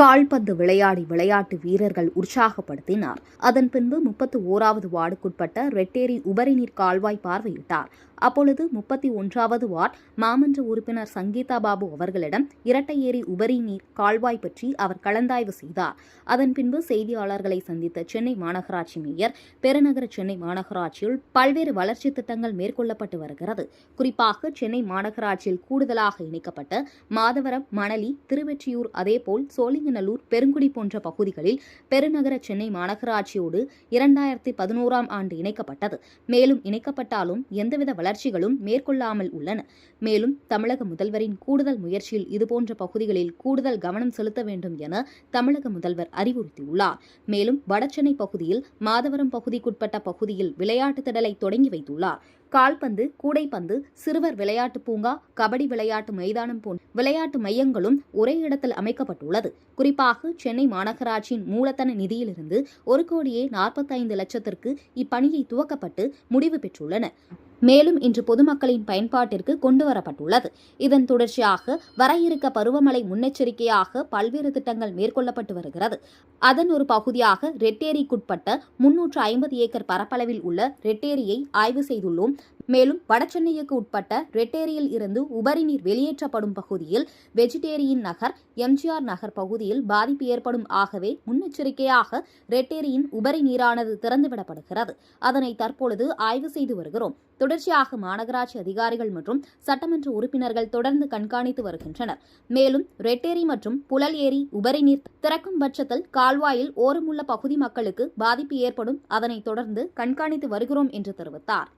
கால்பந்து விளையாடி விளையாட்டு வீரர்கள் உற்சாகப்படுத்தினார். அதன் பின்பு 31வது வார்டுக்குட்பட்ட ரெட்டேரி உபரிநீர் கால்வாய் பார்வையிட்டார். அப்பொழுது 31வது வார்டு மாமன்ற உறுப்பினர் சங்கீதா பாபு அவர்களிடம் இரட்டை ஏரி உபரி நீர் கால்வாய் பற்றி அவர் கலந்தாய்வு செய்தார். அதன் பின்பு செய்தியாளர்களை சந்தித்த சென்னை மாநகராட்சி மேயர், பெருநகர சென்னை மாநகராட்சியில் பல்வேறு வளர்ச்சித் திட்டங்கள் மேற்கொள்ளப்பட்டு வருகிறது. குறிப்பாக சென்னை மாநகராட்சியில் கூடுதலாக இணைக்கப்பட்ட மாதவரம், மணலி, திருவெற்றியூர், அதேபோல் சோழிங்கநல்லூர், பெருங்குடி போன்ற பகுதிகளில் பெருநகர சென்னை மாநகராட்சியோடு 2011ஆம் ஆண்டு இணைக்கப்பட்டது. மேலும் இணைக்கப்பட்டாலும் எந்தவித வளர்ச்சிகளும் மேற்கொள்ளாமல் உள்ளன. மேலும் தமிழக முதல்வரின் கூடுதல் முயற்சியில் இதுபோன்ற பகுதிகளில் கூடுதல் கவனம் செலுத்த வேண்டும் என தமிழக முதல்வர் அறிவுறுத்தியுள்ளார். மேலும் வடசென்னை பகுதியில் மாதவரம் பகுதிக்குட்பட்ட பகுதியில் விளையாட்டு திடலை தொடங்கி வைத்துள்ளார். கால்பந்து, கூடைப்பந்து, சிறுவர் விளையாட்டு பூங்கா, கபடி விளையாட்டு மைதானம் போன்ற விளையாட்டு மையங்களும் ஒரே இடத்தில் அமைக்கப்பட்டுள்ளது. குறிப்பாக சென்னை மாநகராட்சியின் மூலதன நிதியிலிருந்து 1,45,00,000ற்கு இப்பணியை துவக்கப்பட்டு முடிவு பெற்றுள்ளன. மேலும் இன்று பொதுமக்களின் பயன்பாட்டிற்கு கொண்டுவரப்பட்டுள்ளது. இதன் தொடர்ச்சியாக வர இருக்க பருவமழை முன்னெச்சரிக்கையாக பல்வேறு திட்டங்கள் மேற்கொள்ளப்பட்டு வருகிறது. அதன் ஒரு பகுதியாக ரெட்டேரிக்குட்பட்ட 350 ஏக்கர் பரப்பளவில் உள்ள ரெட்டேரியை ஆய்வு செய்துள்ளோம். மேலும் வடசென்னைக்கு உட்பட்ட ரெட்டேரியில் இருந்து உபரி நீர் வெளியேற்றப்படும் பகுதியில் வெஜிடேரியன் நகர், எம்ஜிஆர் நகர் பகுதியில் பாதிப்பு ஏற்படும். ஆகவே முன்னெச்சரிக்கையாக ரெட்டேரியின் உபரி நீரானது திறந்துவிடப்படுகிறது. அதனை தற்பொழுது ஆய்வு செய்து வருகிறோம். தொடர்ச்சியாக மாநகராட்சி அதிகாரிகள் மற்றும் சட்டமன்ற உறுப்பினர்கள் தொடர்ந்து கண்காணித்து வருகின்றனர். மேலும் ரெட்டேரி மற்றும் புழல் ஏரி உபரி நீர் திறக்கும் பட்சத்தில் கால்வாயில் ஓரமுள்ள பகுதி மக்களுக்கு பாதிப்பு ஏற்படும். அதனைத் தொடர்ந்து கண்காணித்து வருகிறோம் என்று தெரிவித்தார்.